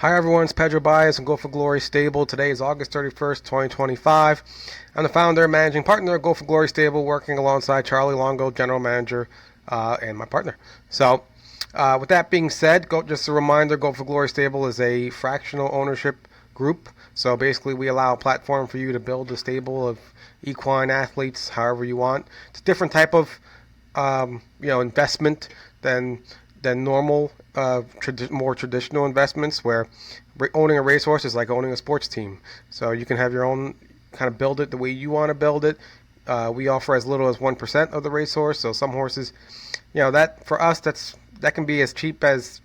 Hi everyone, it's Pedro Baez from Go for Glory Stable. Today is August 31st, 2025. I'm the founder and managing partner of Go for Glory Stable, working alongside Charlie Longo, general manager, and my partner. So, with that being said, just a reminder, Go for Glory Stable is a fractional ownership group. So basically we allow a platform for you to build a stable of equine athletes however you want. It's a different type of investment than normal, more traditional investments, where owning a racehorse is like owning a sports team. So you can have your own, kind of build it the way you want to build it. We offer as little as 1% of the racehorse. So some horses, that for us, that can be as cheap as,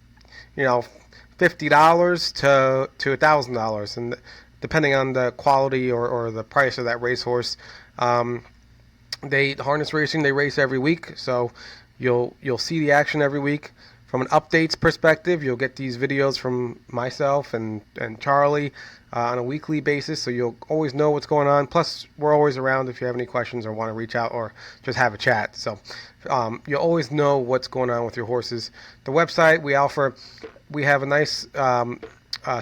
$50 to $1,000, and depending on the quality or the price of that racehorse. Harness racing, they race every week, so you'll see the action every week. From an updates perspective, you'll get these videos from myself and Charlie on a weekly basis, so you'll always know what's going on. Plus, we're always around if you have any questions or want to reach out or just have a chat. So you'll always know what's going on with your horses. The website we have a nice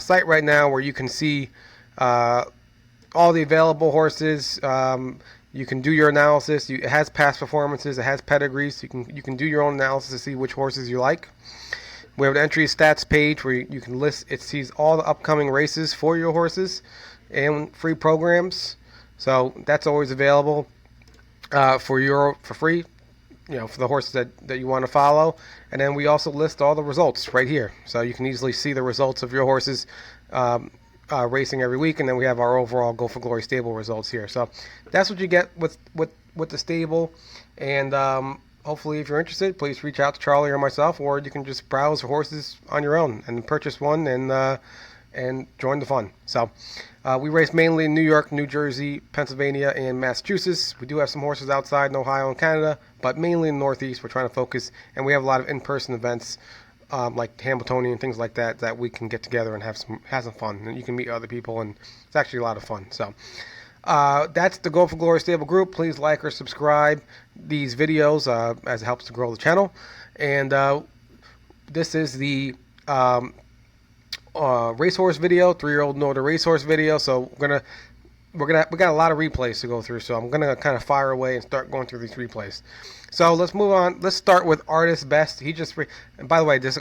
site right now where you can see all the available horses. You can do your analysis. It has past performances. It has pedigrees. You can do your own analysis to see which horses you like. We have an entry stats page where you can list. It sees all the upcoming races for your horses and free programs. So that's always available for free. For the horses that you want to follow. And then we also list all the results right here, so you can easily see the results of your horses racing every week, and then we have our overall Go for Glory stable results here. So that's what you get with the stable, and hopefully if you're interested, please reach out to Charlie or myself, or you can just browse horses on your own and purchase one and join the fun. So we race mainly in New York, New Jersey, Pennsylvania, and Massachusetts. We do have some horses outside in Ohio and Canada, but mainly in the Northeast. We're trying to focus, and we have a lot of in-person events like Hamiltonian and things like that we can get together and have some fun, and you can meet other people, and it's actually a lot of fun. So that's the Go for Glory Stable group. Please like or subscribe these videos as it helps to grow the channel. And this is the racehorse video, 3-year-old Northern racehorse video. So we got a lot of replays to go through. So I'm gonna kind of fire away and start going through these replays. So let's move on. Let's start with Artist Best. And by the way, this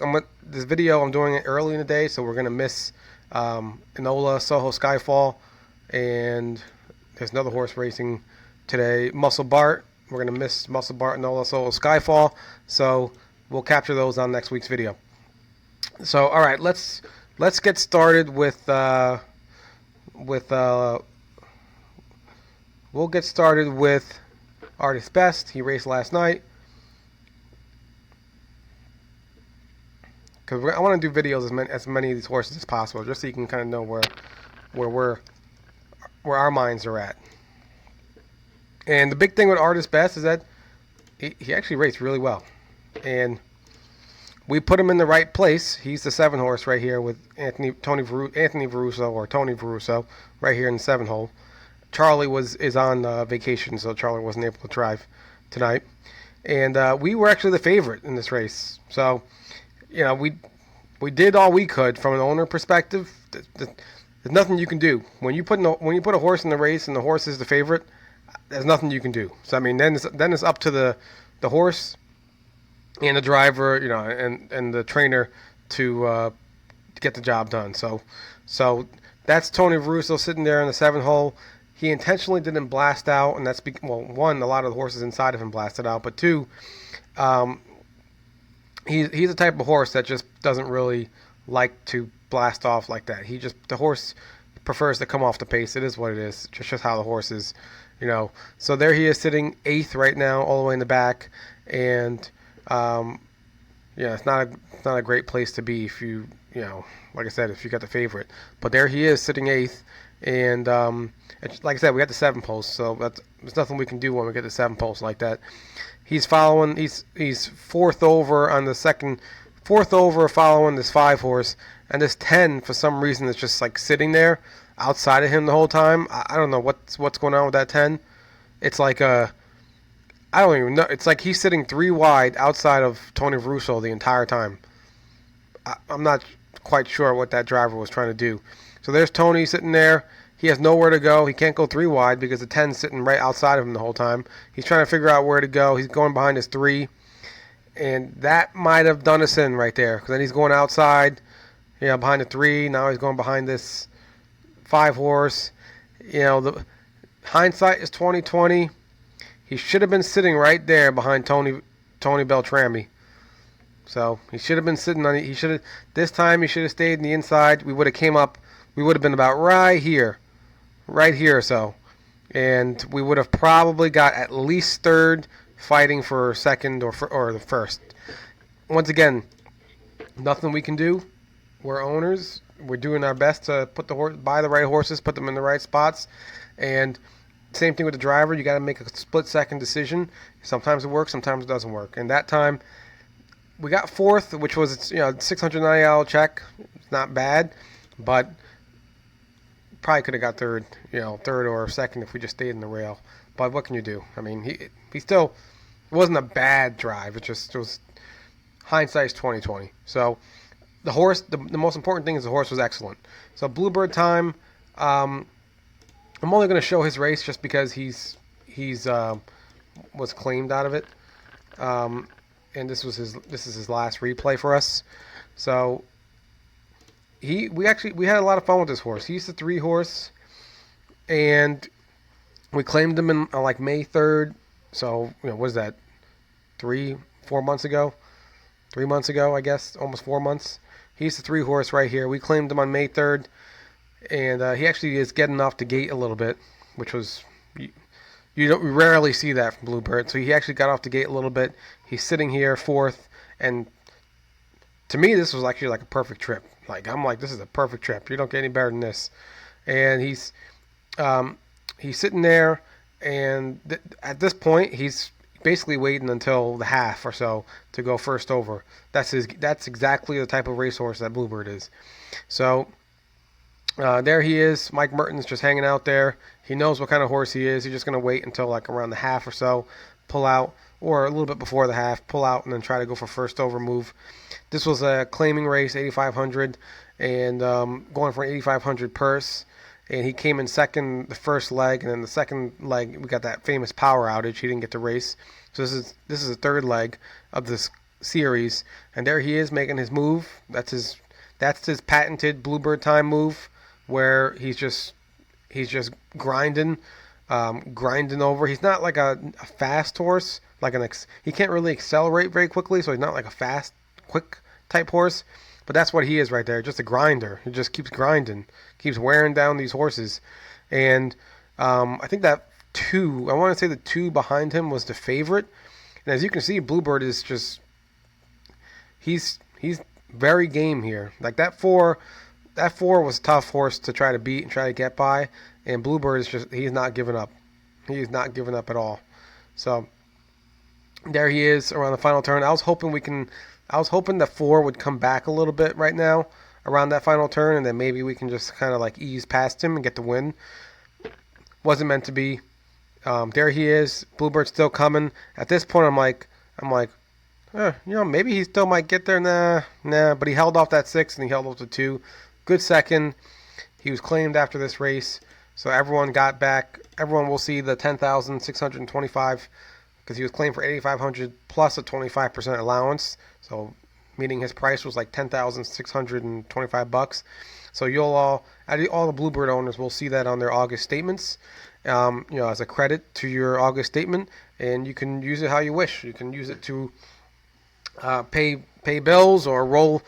video I'm doing it early in the day, so we're gonna miss Enola Soho Skyfall, and there's another horse racing today, Muscle Bart. We're gonna miss Muscle Bart, Enola Soho Skyfall. So we'll capture those on next week's video. So all right, let's get started with we'll get started with Artist Best. He raced last night, because I want to do videos as many of these horses as possible, just so you can kind of know where our minds are at. And the big thing with Artist Best is that he actually raced really well, and we put him in the right place. He's the 7 horse right here with Anthony Veruso right here in the 7 hole. Charlie is on vacation, so Charlie wasn't able to drive tonight, and we were actually the favorite in this race. So, we did all we could from an owner perspective. There's nothing you can do when you put a horse in the race and the horse is the favorite. There's nothing you can do. So I mean, then it's up to the horse and the driver, and the trainer to get the job done. So that's Tony Veruso sitting there in the 7 hole. He intentionally didn't blast out, and that's one, a lot of the horses inside of him blasted out, but 2, he's the type of horse that just doesn't really like to blast off like that. The horse prefers to come off the pace. It is what it is. Just how the horse is, So there he is sitting 8th right now, all the way in the back, and it's not a great place to be if you like I said, if you got the favorite. But there he is sitting 8th, and like I said, we got the 7 post, so there's nothing we can do when we get the 7 post like that. He's following. He's 4th over on the second, 4th over following this 5 horse, and this 10 for some reason is just like sitting there outside of him the whole time. I don't know what's going on with that 10. It's like I don't even know. It's like he's sitting 3 wide outside of Tony Veruso the entire time. I'm not quite sure what that driver was trying to do. So there's Tony sitting there. He has nowhere to go. He can't go 3 wide because the 10's sitting right outside of him the whole time. He's trying to figure out where to go. He's going behind his 3. And that might have done us in right there. Because then he's going outside, behind the 3. Now he's going behind this 5 horse. The hindsight is 2020. He should have been sitting right there behind Tony Beltrami. So he should have been sitting on it. This time he should have stayed in the inside. We would have came up. We would have been about right here or so, and we would have probably got at least third, fighting for second or the first. Once again, nothing we can do. We're owners. We're doing our best to buy the right horses, put them in the right spots, and same thing with the driver. You got to make a split-second decision. Sometimes it works, sometimes it doesn't work. And that time, we got fourth, which was $690 check. It's not bad, but probably could have got third or second if we just stayed in the rail. But what can you do? I mean, he still, it wasn't a bad drive. It was hindsight's 2020. So the horse, the most important thing is the horse was excellent. So Bluebird time. I'm only going to show his race just because he's was claimed out of it. And this is his last replay for us. So we had a lot of fun with this horse. He's the 3 horse, and we claimed him in like May 3rd. So what is that? 4 months ago? 3 months ago, I guess, almost 4 months. He's the 3 horse right here. We claimed him on May 3rd, and he actually is getting off the gate a little bit, which was we rarely see that from Bluebird. So he actually got off the gate a little bit. He's sitting here 4th, and to me, this was actually like a perfect trip. I'm like, this is a perfect trip. You don't get any better than this. And he's sitting there, and at this point, he's basically waiting until the half or so to go first over. That's exactly the type of racehorse that Bluebird is. So there he is. Mike Merton's just hanging out there. He knows what kind of horse he is. He's just going to wait until like around the half or so, pull out, or a little bit before the half, pull out, and then try to go for first over move. This was a claiming race, 8,500, and going for an 8,500 purse. And he came in second the first leg, and then the second leg we got that famous power outage. He didn't get to race. So this is the third leg of this series, and there he is making his move. That's his patented Bluebird time move, where he's just grinding over. He's not like a fast horse, he can't really accelerate very quickly, so he's not like a fast, quick type horse. But that's what he is right there, just a grinder. He just keeps grinding, keeps wearing down these horses. And I think that I want to say the 2 behind him was the favorite. And as you can see, Bluebird is just, he's very game here. Like that 4 was a tough horse to try to beat and try to get by. And Bluebird is he's not giving up. He is not giving up at all. So there he is around the final turn. I was hoping that 4 would come back a little bit right now around that final turn, and then maybe we can just kind of like ease past him and get the win. Wasn't meant to be. There he is. Bluebird's still coming. At this point, I'm like, maybe he still might get there. Nah. But he held off that 6 and he held off the 2. Good second. He was claimed after this race, so everyone got back. Everyone will see the 10,625 because he was claimed for 8,500 plus a 25% allowance. So, meaning his price was like $10,625. So all the Bluebird owners will see that on their August statements, as a credit to your August statement, and you can use it how you wish. You can use it to pay bills or roll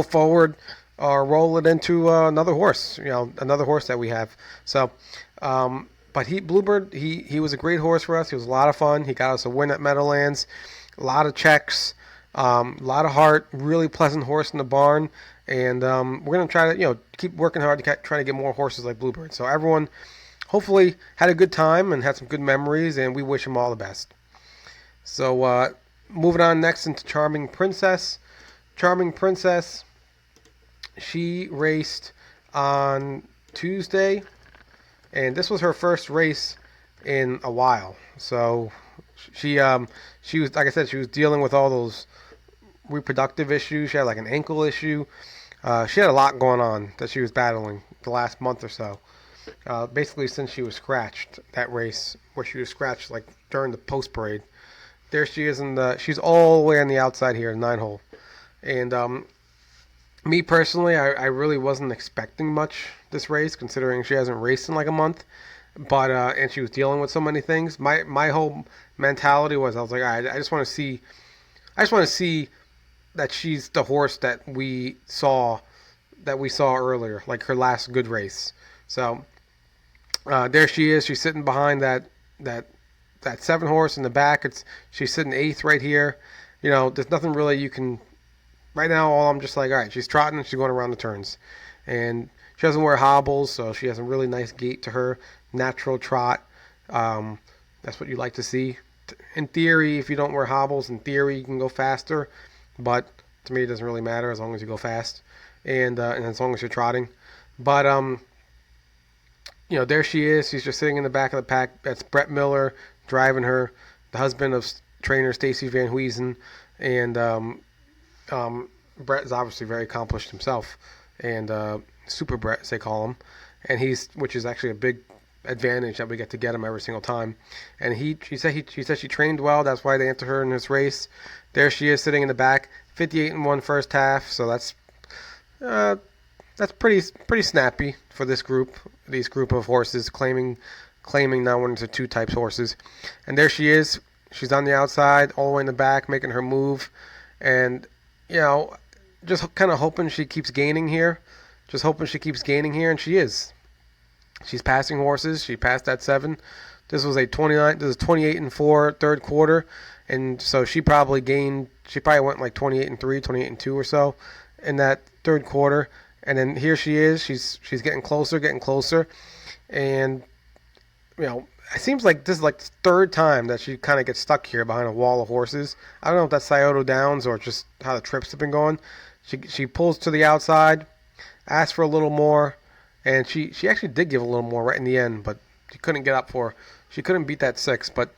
forward or roll it into another horse. Another horse that we have. So, but Bluebird, he was a great horse for us. He was a lot of fun. He got us a win at Meadowlands, a lot of checks. A lot of heart, really pleasant horse in the barn, and we're going to try to keep working hard to try to get more horses like Bluebird. So everyone hopefully had a good time and had some good memories, and we wish them all the best. So moving on next into Charming Princess. Charming Princess, she raced on Tuesday, and this was her first race in a while. So she was, like I said, she was dealing with all those reproductive issues. She had like an ankle issue. She had a lot going on that she was battling the last month or so. Basically, since she was scratched that race, where she was scratched like during the post parade. There she is in the. She's all the way on the outside here, 9 hole. And me personally, I really wasn't expecting much this race, considering she hasn't raced in like a month. But and she was dealing with so many things. My whole mentality was, I was like, all right, I just want to see. I just want to see that she's the horse that we saw earlier, like her last good race. So there she is. She's sitting behind that that 7 horse in the back. She's sitting 8th right here. There's nothing really you can. Right now, all I'm just like, all right, she's trotting and she's going around the turns, and she doesn't wear hobbles, so she has a really nice gait to her, natural trot. That's what you like to see. In theory, if you don't wear hobbles, in theory you can go faster, but to me it doesn't really matter as long as you go fast, and as long as you're trotting. But there she is. She's just sitting in the back of the pack. That's Brett Miller driving her, the husband of trainer Stacy Van Huysen, and Brett is obviously very accomplished himself, and Super Brett, as they call him, and which is actually a big advantage that we get to get him every single time. And she said she trained well. That's why they entered her in this race. There she is sitting in the back, 58-1 first half. So that's pretty snappy for this group of horses claiming not one to 2 types horses. And there she is. She's on the outside, all the way in the back, making her move, and just kind of hoping she keeps gaining here. And she is. She's passing horses. She passed that 7. This was a 28-4 third quarter, and so she probably went like 28-3, 28-2 or so in that third quarter. And then here she is. She's getting closer, and it seems like this is like the third time that she kind of gets stuck here behind a wall of horses. I don't know if that's Scioto Downs or just how the trips have been going. She pulls to the outside, asks for a little more, and she actually did give a little more right in the end, but she couldn't get up for. She couldn't beat that 6. But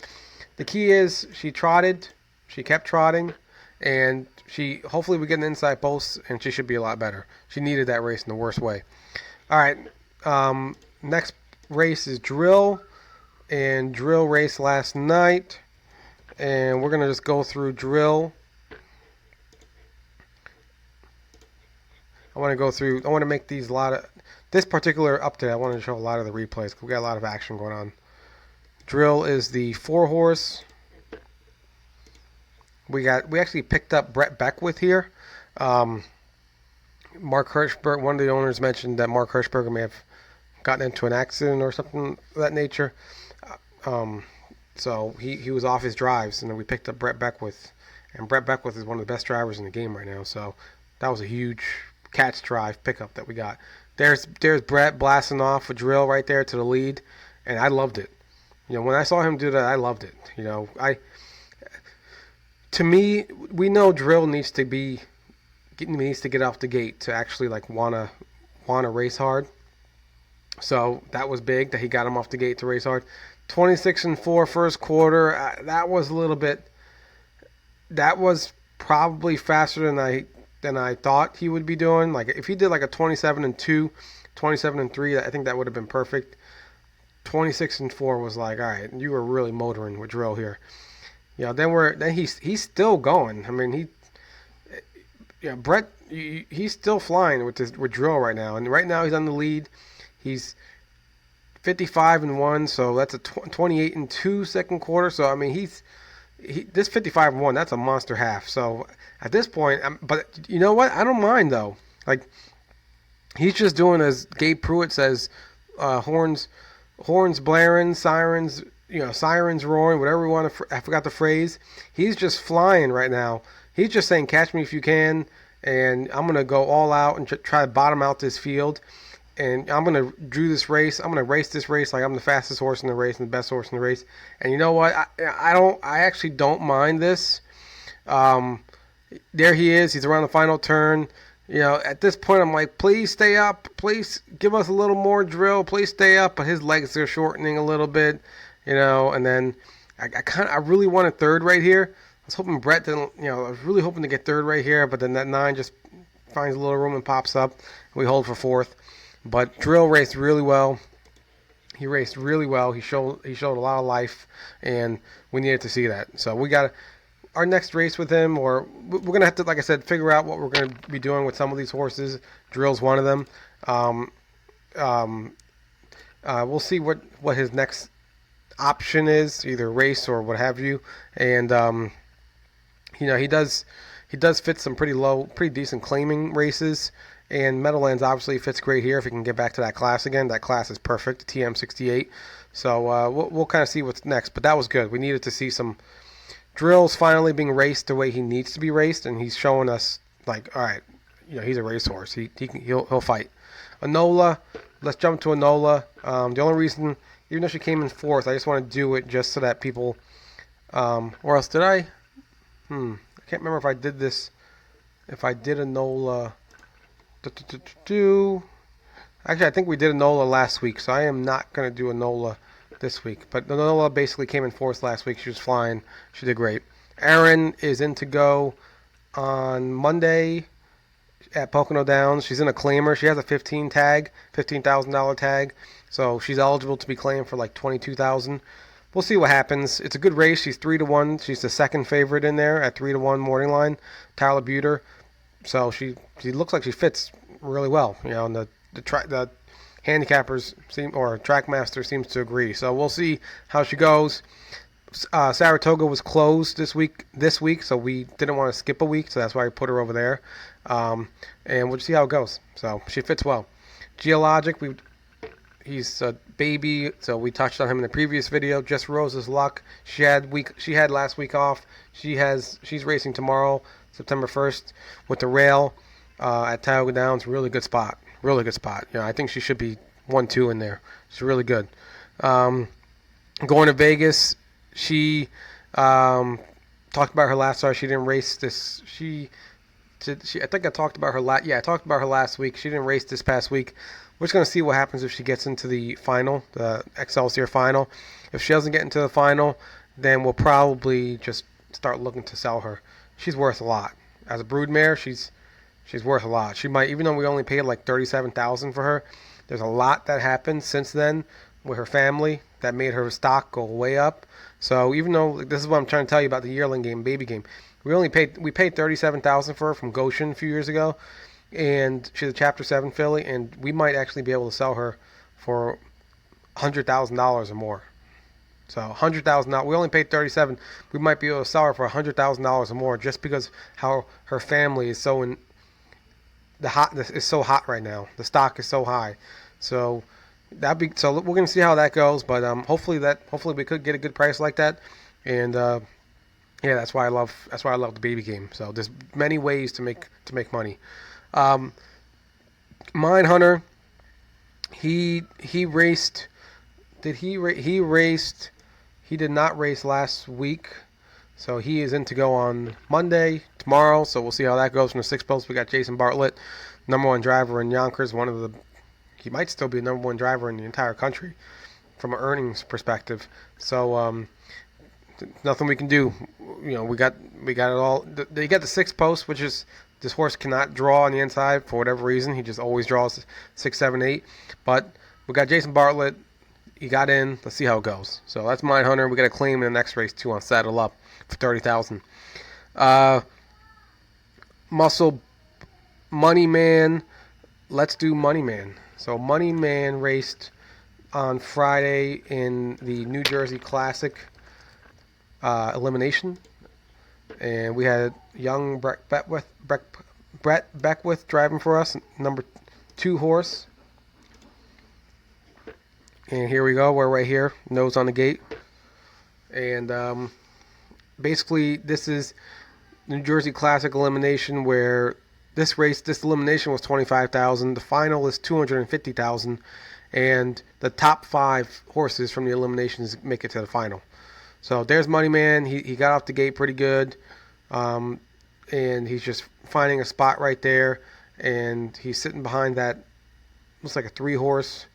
the key is she trotted, she kept trotting, and hopefully we get an inside post, and she should be a lot better. She needed that race in the worst way. All right, next race is Drill, and Drill raced last night, and we're gonna just go through Drill. I want to make these this particular update. I want to show a lot of the replays. We got a lot of action going on. Drill is the 4-horse. We actually picked up Brett Beckwith here. Mark Hirschberg, one of the owners, mentioned that Mark Hirschberger may have gotten into an accident or something of that nature. So he was off his drives, and then we picked up Brett Beckwith. And Brett Beckwith is one of the best drivers in the game right now. So that was a huge catch drive pickup that we got. There's Brett blasting off a Drill right there to the lead, and I loved it. When I saw him do that, I loved it. To me, we know Drill needs to get off the gate to actually like wanna race hard. So that was big that he got him off the gate to race hard. 26-4 first quarter. That was a little bit. That was probably faster than I thought he would be doing. Like if he did like a 27-2, 27-3, I think that would have been perfect. 26-4 was like, all right, you were really motoring with Drill here. Then he's still going. I mean, Brett, he's still flying with Drill right now, and right now he's on the lead. He's 55-1, so that's a 28-2 second quarter. So I mean, this 55-1, that's a monster half. So at this point, but you know what? I don't mind though. Like he's just doing as Gabe Pruitt says, horns blaring, sirens roaring, whatever we want to. I forgot the phrase. He's just flying right now. He's just saying, "Catch me if you can," and I'm gonna go all out and try to bottom out this field. And I'm going to do this race. I'm going to race this race like I'm the fastest horse in the race and the best horse in the race. And you know what? I actually don't mind this. There he is. He's around the final turn. At this point, I'm like, please stay up. Please give us a little more Drill. Please stay up. But his legs are shortening a little bit, And then I really wanted third right here. I was hoping Brett didn't. I was really hoping to get third right here. But then that 9 just finds a little room and pops up. We hold for fourth. But Drill raced really well. He raced really well. He showed a lot of life, and we needed to see that. So we got our next race with him, or we're gonna have to, like I said, figure out what we're gonna be doing with some of these horses. Drill's one of them. Um, we'll see what his next option is, either race or what have you. And he does fit some pretty decent claiming races. And Meadowlands obviously fits great here if he can get back to that class again. That class is perfect, TM68. So we'll kind of see what's next. But that was good. We needed to see some Drills finally being raced the way he needs to be raced, and he's showing us, like, all right, he's a racehorse. He'll fight. Enola, let's jump to Enola. The only reason, even though she came in fourth, I just want to do it just so that people, or else did I? I can't remember if I did this. If I did Enola. Actually, I think we did Enola last week, so I am not going to do Enola this week. But Enola basically came in fourth last week. She was flying. She did great. Erin is in to go on Monday at Pocono Downs. She's in a claimer. She has a $15,000 tag. So she's eligible to be claimed for like $22,000. We'll see what happens. It's a good race. She's 3-1. She's the second favorite in there at 3-1 morning line. Tyler Buter. So she looks like she fits really well. And the handicappers Trackmaster seems to agree. So we'll see how she goes. Saratoga was closed this week, so we didn't want to skip a week, so that's why we put her over there. And we'll see how it goes. So she fits well. Geologic, he's a baby, so we touched on him in the previous video. Just Rose's luck. She had last week off. She's racing tomorrow, September 1st, with the rail at Tioga Downs. Really good spot. I think she should be 1-2 in there. She's really good. Going to Vegas, she talked about her last start. She didn't race this. I think I talked about her I talked about her last week. She didn't race this past week. We're just going to see what happens if she gets into the final, the Excelsior final. If she doesn't get into the final, then we'll probably just start looking to sell her. She's worth a lot. As a broodmare, she's worth a lot. She might, even though we only paid like $37,000 for her, there's a lot that happened since then with her family that made her stock go way up. So even though, this is what I'm trying to tell you about the yearling game, baby game, we paid $37,000 for her from Goshen a few years ago, and she's a Chapter 7 filly, and we might actually be able to sell her for $100,000 or more. So $100,000. We only paid $37,000. We might be able to sell her for $100,000 or more, just because how her family is so is so hot right now. The stock is so high. So we're going to see how that goes. But hopefully we could get a good price like that. And that's why I love the baby game. So there's many ways to make money. Mine Hunter, he raced. He raced. He did not race last week, so he is in to go on Monday, tomorrow. So we'll see how that goes from the 6 post. We got Jason Bartlett, number 1 driver in Yonkers. He might still be the number 1 driver in the entire country from an earnings perspective. So nothing we can do. We got it all. They got the 6 post, which is, this horse cannot draw on the inside for whatever reason. He just always draws 6, 7, 8. But we got Jason Bartlett. He got in. Let's see how it goes. So that's Mine Hunter. We got a claim in the next race too on Saddle Up for $30,000. Muscle Money Man. Let's do Money Man. So Money Man raced on Friday in the New Jersey Classic elimination, and we had young Brett Beckwith driving for us, number 2 horse. And here we go. We're right here, nose on the gate. And basically, this is New Jersey Classic elimination, where this elimination was $25,000. The final is $250,000, and the top 5 horses from the eliminations make it to the final. So there's Money Man. He got off the gate pretty good, and he's just finding a spot right there, and he's sitting behind that, looks like a 3 horse.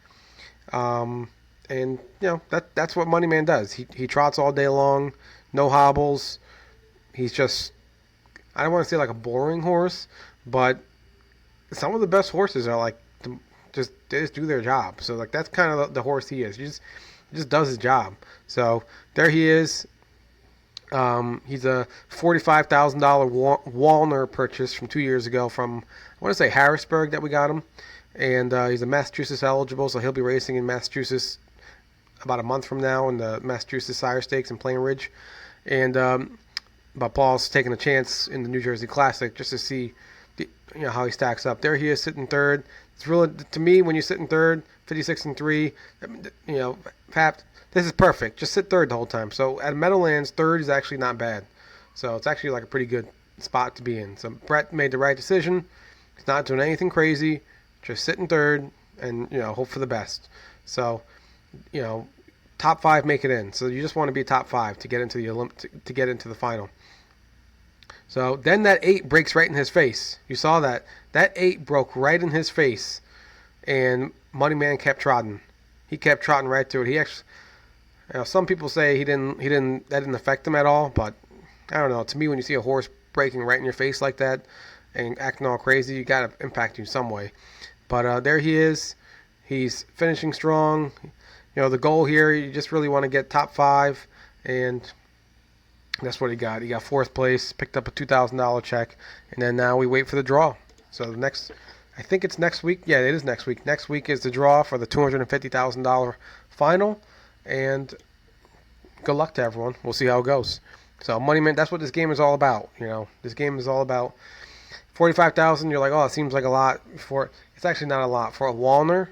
And that's what Money Man does. He trots all day long, no hobbles. He's just, I don't want to say like a boring horse, but some of the best horses are like they just do their job. So like that's kind of the horse he is. He just does his job. So there he is. He's a $45,000 Walner purchase from 2 years ago from, I want to say, Harrisburg that we got him. And he's a Massachusetts eligible, so he'll be racing in Massachusetts about a month from now in the Massachusetts Sire Stakes in Plain Ridge. And but Paul's taking a chance in the New Jersey Classic just to see how he stacks up. There he is sitting third. It's really, to me, when you sit in third, 56-3, Pap, this is perfect. Just sit third the whole time. So at Meadowlands, third is actually not bad. So it's actually like a pretty good spot to be in. So Brett made the right decision. He's not doing anything crazy. Just sit in third and hope for the best. So top 5 make it in. So you just want to be top 5 to get into the to get into the final. So then that 8 breaks right in his face. You saw that. That 8 broke right in his face, and Moneyman kept trotting. He kept trotting right through it. He actually, some people say that didn't affect him at all, but I don't know. To me, when you see a horse breaking right in your face like that and acting all crazy, you got to impact you some way. But there he is. He's finishing strong. The goal here, you just really want to get top 5, and that's what he got. He got 4th place, picked up a $2,000 check, and then now we wait for the draw. So I think it's next week. Yeah, it is next week. Next week is the draw for the $250,000 final, and good luck to everyone. We'll see how it goes. So Moneyman, that's what this game is all about. This game is all about 45,000. You're like, oh, it seems like a lot. It's actually not a lot for a Walner.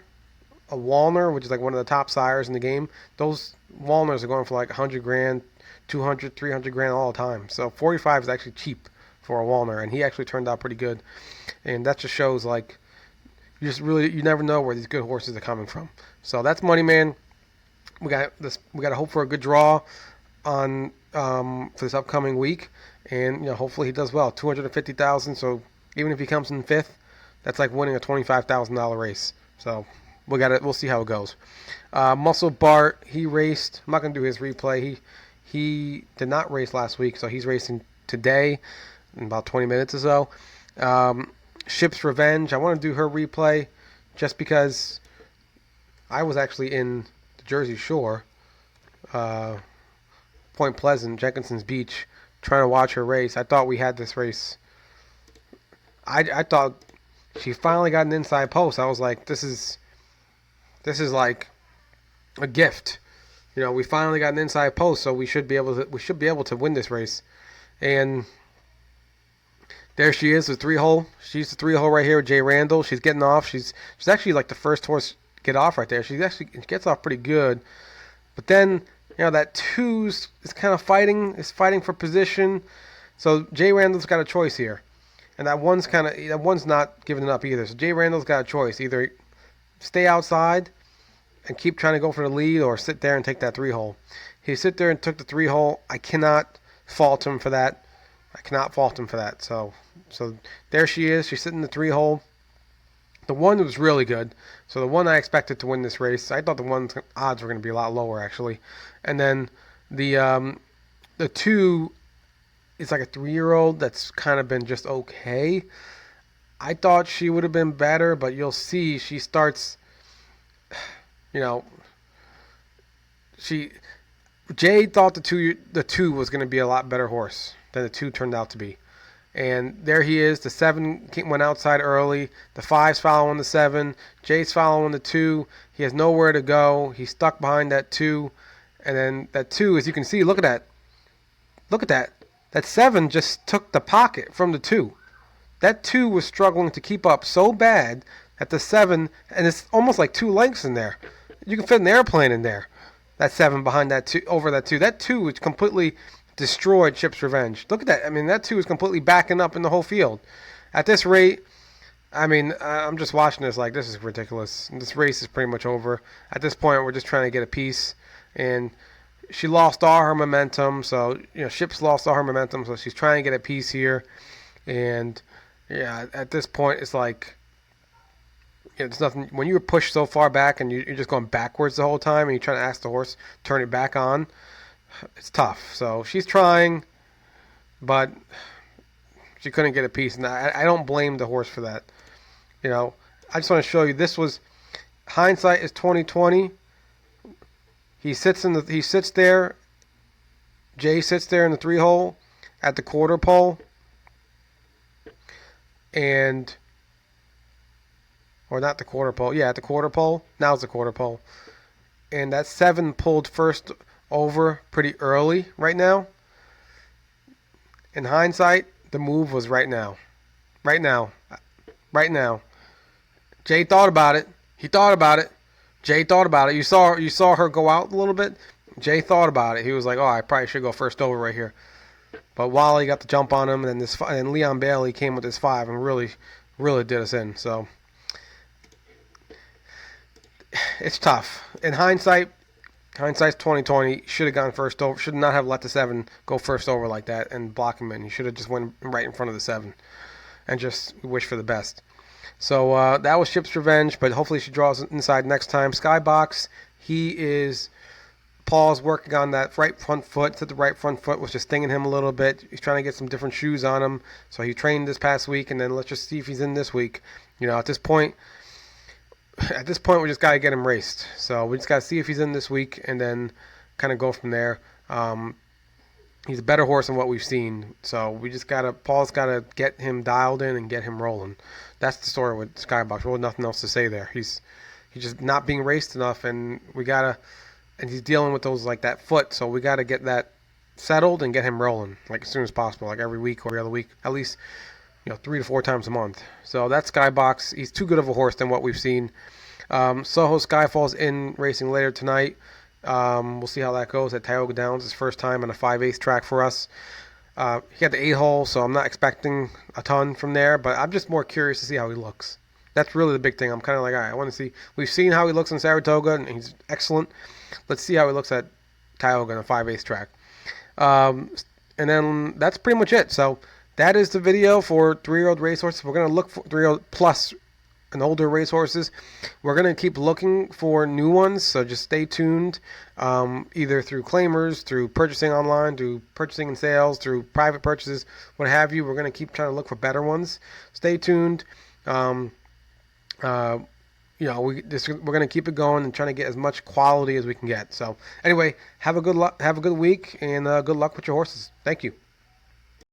A Walner, which is like one of the top sires in the game. Those Walners are going for like 100 grand, 200, 300 grand all the time. So 45 is actually cheap for a Walner, and he actually turned out pretty good. And that just shows like you never know where these good horses are coming from. So that's Moneyman. We got to hope for a good draw on for this upcoming week, and hopefully he does well. 250,000. So even if he comes in 5th, that's like winning a $25,000 race. So we'll see how it goes. Muscle Bart, he raced. I'm not gonna do his replay. He did not race last week, so he's racing today in about 20 minutes or so. Ship's Revenge, I want to do her replay just because I was actually in the Jersey Shore, Point Pleasant, Jenkinson's Beach, trying to watch her race. I thought we had this race. I thought she finally got an inside post. I was like, this is like a gift. We finally got an inside post, so we should be able to win this race. And there she is, the 3-hole. She's the 3-hole right here with Jay Randall. She's getting off. She's actually like the first horse to get off right there. She gets off pretty good. But then, that 2 is kind of fighting for position. So Jay Randall's got a choice here. And that one's not giving it up either. So Jay Randall's got a choice. Either stay outside and keep trying to go for the lead, or sit there and take that 3-hole. He sit there and took the 3-hole. I cannot fault him for that. So there she is. She's sitting in the 3-hole. The 1 was really good. So the 1 I expected to win this race. I thought the 1's odds were going to be a lot lower, actually. And then the 2 is like a 3-year-old that's kind of been just okay. I thought she would have been better, but you'll see she starts, Jay thought the two was going to be a lot better horse than the 2 turned out to be. And there he is. The 7 went outside early. The 5's following the 7. Jay's following the 2. He has nowhere to go. He's stuck behind that 2. And then that 2, as you can see, look at that. Look at that. That 7 just took the pocket from the 2. That 2 was struggling to keep up so bad that the 7, and it's almost like 2 lengths in there. You can fit an airplane in there. That 7 behind that 2, over that 2. That 2 was completely destroyed Ship's Revenge. Look at that. I mean, that 2 is completely backing up in the whole field. At this rate, I'm just watching this like, this is ridiculous. This race is pretty much over. At this point, we're just trying to get a piece. And she lost all her momentum. So, Ship's lost all her momentum. So she's trying to get a piece here. And, yeah, at this point, it's like, it's nothing. When you're pushed so far back and you're just going backwards the whole time and you're trying to ask the horse turn it back on, it's tough. So she's trying, but she couldn't get a piece. And I don't blame the horse for that. You know, I just want to show you. This was hindsight is 2020. He sits there. Jay sits there in the 3-hole at the quarter pole, and or not the quarter pole. Yeah, at the quarter pole. Now it's the quarter pole, and that 7 pulled first over pretty early right now. In hindsight, the move was right now. Right now. Right now. Jay thought about it. He thought about it. Jay thought about it. You saw her go out a little bit. Jay thought about it. He was like, "Oh, I probably should go first over right here." But Wally got the jump on him, and then Leon Bailey came with his 5 and really did us in. So it's tough. In hindsight's 2020. Should have gone first over. Should not have let the 7 go first over like that and block him in. He should have just went right in front of the 7 and just wish for the best. So that was Ship's Revenge, but hopefully she draws inside next time. Skybox, Paul's working on that right front foot. Said the right front foot was just stinging him a little bit. He's trying to get some different shoes on him. So he trained this past week, and then let's just see if he's in this week. You know, at this point, we just got to get him raced. So we just got to see if he's in this week, and then kind of go from there. He's a better horse than what we've seen. So Paul's got to get him dialed in and get him rolling. That's the story with Skybox. Really nothing else to say there. He's just not being raced enough, and and he's dealing with those like that foot. So we got to get that settled and get him rolling like as soon as possible, like every week or every other week, at least 3 to 4 times a month. So that's Skybox. He's too good of a horse than what we've seen. Soho Skyfall's in racing later tonight. We'll see how that goes at Tioga Downs. His first time on a 5/8 track for us. He got the 8-hole, so I'm not expecting a ton from there, but I'm just more curious to see how he looks. That's really the big thing. I'm kind of like, all right, I want to see. We've seen how he looks in Saratoga, and he's excellent. Let's see how he looks at Tioga on a 5/8 track. And then that's pretty much it. So that is the video for 3-year-old racehorses. We're going to look for 3-year-old plus and older racehorses. We're going to keep looking for new ones, so just stay tuned, either through claimers, through purchasing online, through purchasing and sales, through private purchases, what have you. We're going to keep trying to look for better ones. Stay tuned. We're going to keep it going and trying to get as much quality as we can get. So anyway, have a good week, and good luck with your horses. Thank you.